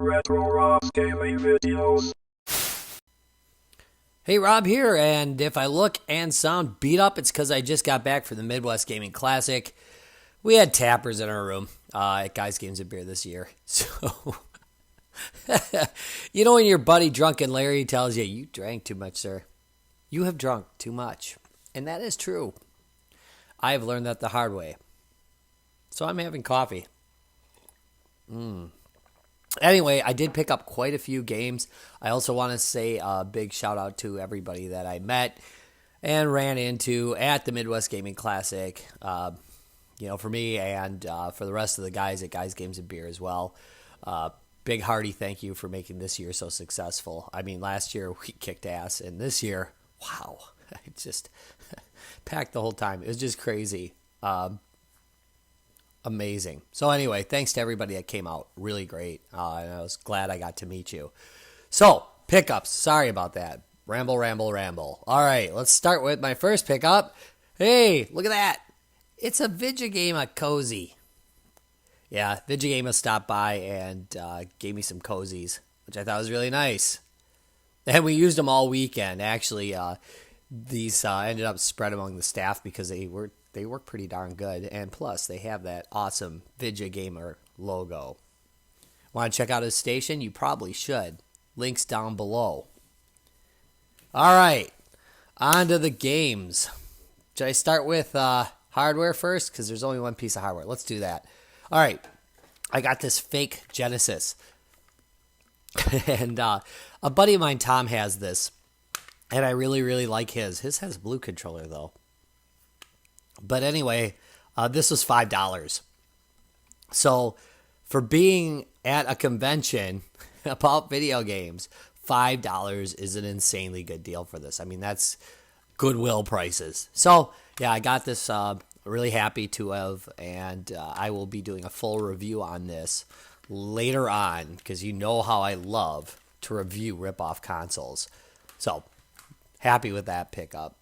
Retro Rob's gaming videos. Hey, Rob here, and if I look and sound beat up, it's because I just got back from the Midwest Gaming Classic. We had tappers in our room at Guys Games and Beer this year. So, you know when your buddy Drunken Larry tells you, you drank too much, sir. You have drunk too much. And that is true. I have learned that the hard way. So I'm having coffee. Anyway, I did pick up quite a few games. I also want to say a big shout out to everybody that I met and ran into at the Midwest Gaming Classic. For me and for the rest of the guys at Guys Games and Beer as well. Big hearty thank you for making this year so successful. I mean, last year we kicked ass, and this year, wow, it just packed the whole time. It was just crazy. Amazing. So anyway, thanks to everybody that came out. Really great. And I was glad I got to meet you. So, pickups. Sorry about that. Ramble. All right, let's start with my first pickup. Hey, look at that. It's a Vigigama cozy. Yeah, Vigigama stopped by and gave me some cozies, which I thought was really nice. And we used them all weekend. Actually, these ended up spread among the staff because they work pretty darn good. And plus, they have that awesome Vigigama logo. Want to check out his station? You probably should. Links down below. All right, on to the games. Should I start with hardware first? Because there's only one piece of hardware. Let's do that. All right, I got this fake Genesis. And a buddy of mine, Tom, has this. And I really, really like his. His has a blue controller, though. But anyway, this was $5. So for being at a convention about video games, $5 is an insanely good deal for this. I mean, that's Goodwill prices. So, yeah, I got this really happy to have, and I will be doing a full review on this later on because you know how I love to review rip-off consoles. So, happy with that pickup.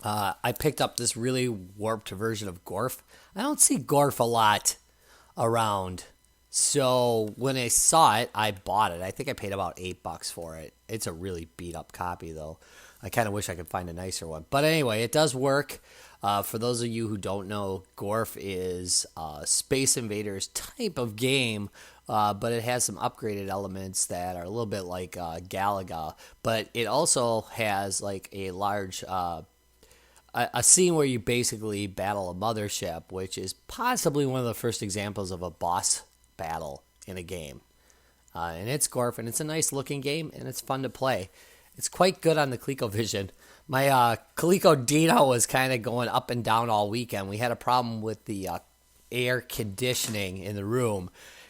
I picked up this really warped version of Gorph. I don't see Gorph a lot around. So when I saw it, I bought it. I think I paid about $8 for it. It's a really beat up copy though. I kind of wish I could find a nicer one. But anyway, it does work. For those of you who don't know, Gorph is a Space Invaders type of game, but it has some upgraded elements that are a little bit like Galaga. But it also has like a large a scene where you basically battle a mothership, which is possibly one of the first examples of a boss battle in a game. And it's Gorph, and it's a nice looking game, and it's fun to play. It's quite good on the Colecovision. My Coleco Dino was kind of going up and down all weekend. We had a problem with the air conditioning in the room,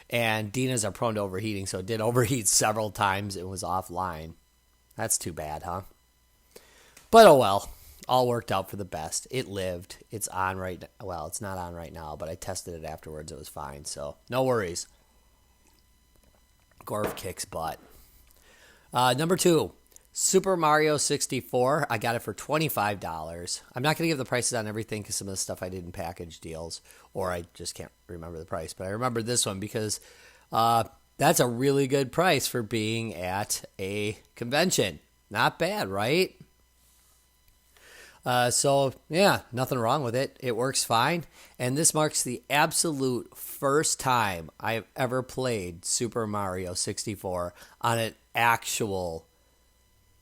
and Dinas are prone to overheating, so it did overheat several times. It was offline. That's too bad, huh? But oh well. All worked out for the best. It lived. It's on right now. Well, it's not on right now, but I tested it afterwards. It was fine, so no worries. Gorph kicks butt. Number 2, Super Mario 64. I got it for $25. I'm not going to give the prices on everything because some of the stuff I did in package deals, or I just can't remember the price. But I remember this one because that's a really good price for being at a convention. Not bad, right? So, yeah, nothing wrong with it. It works fine. And this marks the absolute first time I've ever played Super Mario 64 on an actual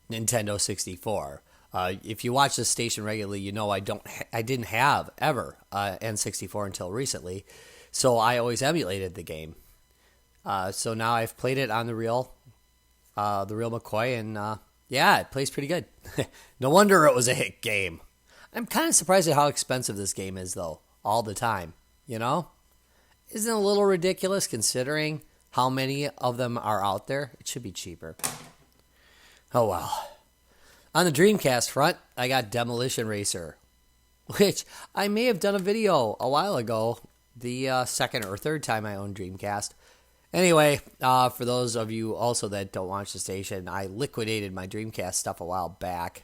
Nintendo 64. If you watch this station regularly, you know I didn't have ever N64 until recently. So I always emulated the game. So now I've played it on the real McCoy, and yeah, it plays pretty good. No wonder it was a hit game. I'm kind of surprised at how expensive this game is, though, all the time. You know? Isn't it a little ridiculous considering how many of them are out there? It should be cheaper. Oh, well. On the Dreamcast front, I got Demolition Racer, which I may have done a video a while ago, the second or third time I owned Dreamcast. Anyway, for those of you also that don't watch the station, I liquidated my Dreamcast stuff a while back,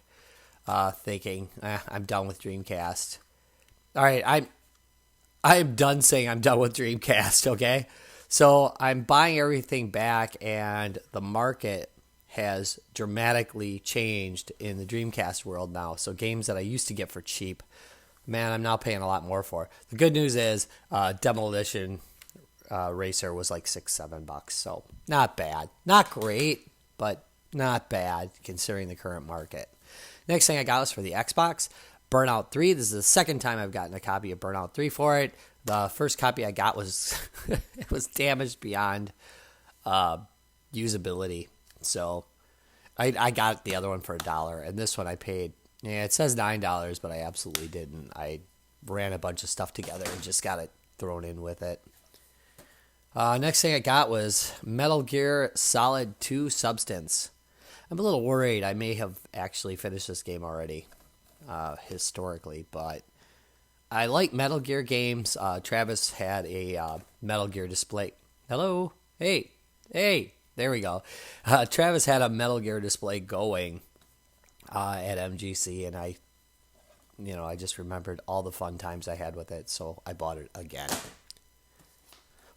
thinking, I'm done with Dreamcast. All right, I'm done saying I'm done with Dreamcast, okay? So I'm buying everything back, and the market has dramatically changed in the Dreamcast world now. So games that I used to get for cheap, man, I'm now paying a lot more for. The good news is Demolition Racer was like $6-7, so not bad. Not great, but not bad considering the current market. Next thing I got was for the Xbox, Burnout 3. This is the second time I've gotten a copy of Burnout 3 for it. The first copy I got was it was damaged beyond usability. So I got the other one for $1, and this one I paid. Yeah, it says $9, but I absolutely didn't. I ran a bunch of stuff together and just got it thrown in with it. Next thing I got was Metal Gear Solid 2 Substance. I'm a little worried I may have actually finished this game already, historically, but I like Metal Gear games. Travis had a Metal Gear display. Hello? Hey, there we go. Travis had a Metal Gear display going at MGC, and I just remembered all the fun times I had with it, so I bought it again.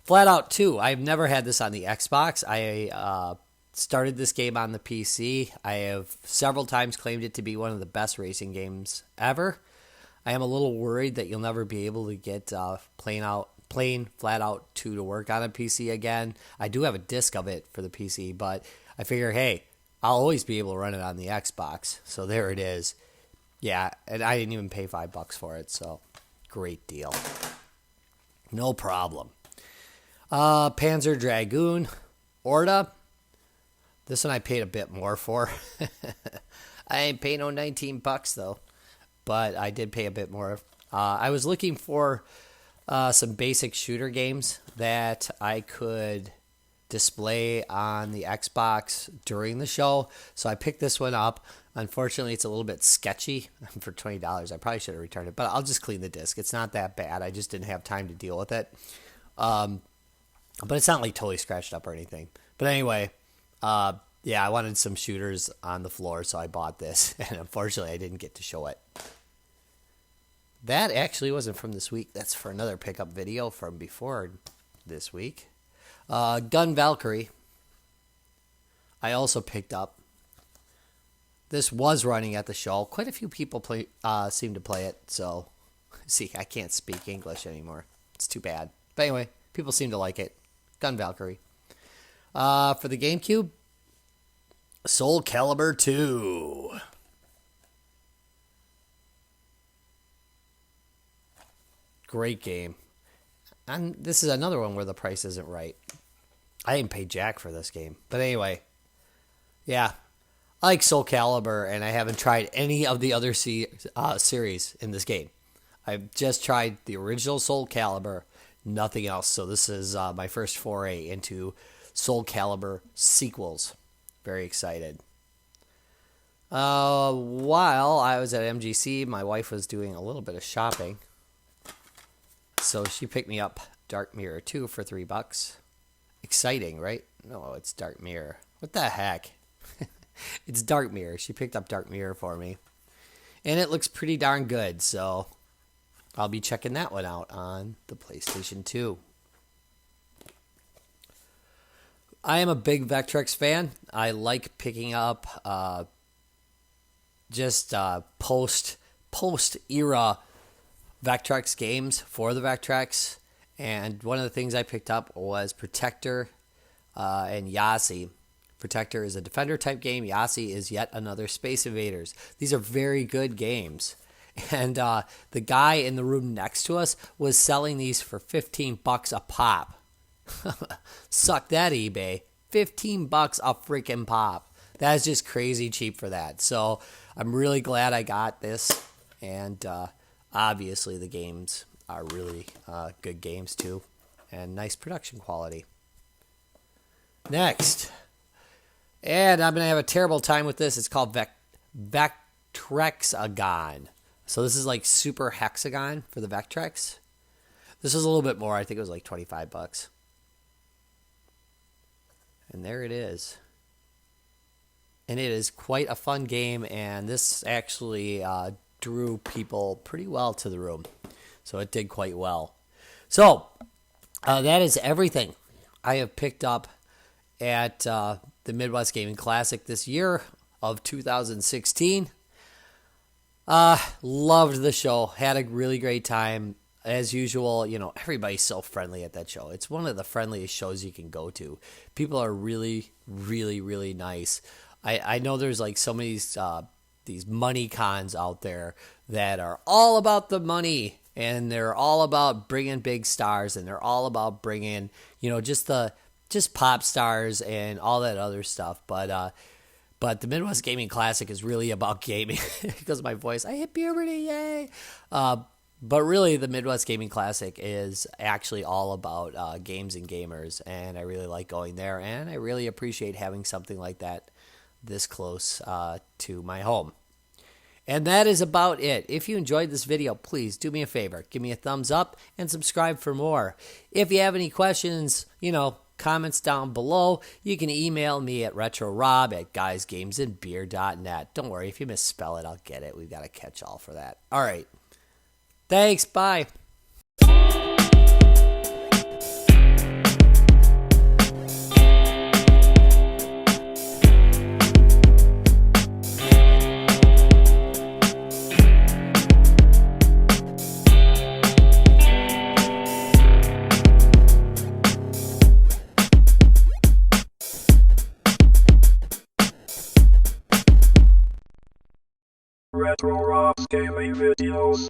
Flat Out 2. I've never had this on the Xbox. I started this game on the PC. I have several times claimed it to be one of the best racing games ever. I am a little worried that you'll never be able to get plain Flat Out 2 to work on a PC again. I do have a disc of it for the PC, but I figure, hey, I'll always be able to run it on the Xbox. So there it is. Yeah, and I didn't even pay $5 for it, so great deal. No problem. Panzer Dragoon, Orta. This one I paid a bit more for. I ain't paying no $19 though, but I did pay a bit more. I was looking for some basic shooter games that I could display on the Xbox during the show, so I picked this one up. Unfortunately, it's a little bit sketchy for $20. I probably should have returned it, but I'll just clean the disc. It's not that bad. I just didn't have time to deal with it. But it's not like totally scratched up or anything. But anyway, yeah, I wanted some shooters on the floor, so I bought this. And unfortunately, I didn't get to show it. That actually wasn't from this week. That's for another pickup video from before this week. Gun Valkyrie. I also picked up. This was running at the show. Quite a few people seem to play it. So, see, I can't speak English anymore. It's too bad. But anyway, people seem to like it. Gun Valkyrie. For the GameCube, Soulcalibur II. Great game. And this is another one where the price isn't right. I didn't pay jack for this game. But anyway, yeah. I like Soulcalibur, and I haven't tried any of the other series in this game. I've just tried the original Soulcalibur, nothing else. So this is my first foray into Soulcalibur sequels. Very excited. While I was at MGC, my wife was doing a little bit of shopping. So she picked me up Dark Mirror 2 for $3. Exciting, right? No, it's Dark Mirror. What the heck? It's Dark Mirror. She picked up Dark Mirror for me. And it looks pretty darn good, so I'll be checking that one out on the PlayStation 2. I am a big Vectrex fan. I like picking up post-era Vectrex games for the Vectrex. And one of the things I picked up was Protector and Yahtzee. Protector is a defender type game. Yahtzee is yet another Space Invaders. These are very good games. And the guy in the room next to us was selling these for $15 a pop. Suck that, eBay. $15 a freaking pop. That is just crazy cheap for that. So I'm really glad I got this. And obviously the games are really good games too. And nice production quality. Next. And I'm going to have a terrible time with this. It's called Vectrexagon. So this is like Super Hexagon for the Vectrex. This was a little bit more. I think it was like $25. And there it is. And it is quite a fun game. And this actually drew people pretty well to the room. So it did quite well. So that is everything I have picked up at the Midwest Gaming Classic this year of 2016. Loved the show. Had a really great time. As usual, you know, everybody's so friendly at that show. It's one of the friendliest shows you can go to. People are really, really, really nice. I know there's like so many these money cons out there that are all about the money, and they're all about bringing big stars, and they're all about bringing, you know, just pop stars and all that other stuff. But the Midwest Gaming Classic is really about gaming. Because of my voice, I hit puberty, yay! But really, the Midwest Gaming Classic is actually all about games and gamers, and I really like going there, and I really appreciate having something like that this close to my home. And that is about it. If you enjoyed this video, please do me a favor. Give me a thumbs up and subscribe for more. If you have any questions, you know, comments down below, you can email me at retrorob@guysgamesandbeer.net. Don't worry, if you misspell it, I'll get it. We've got a catch-all for that. All right. Thanks. Bye. Retro Rob's Gaming Videos.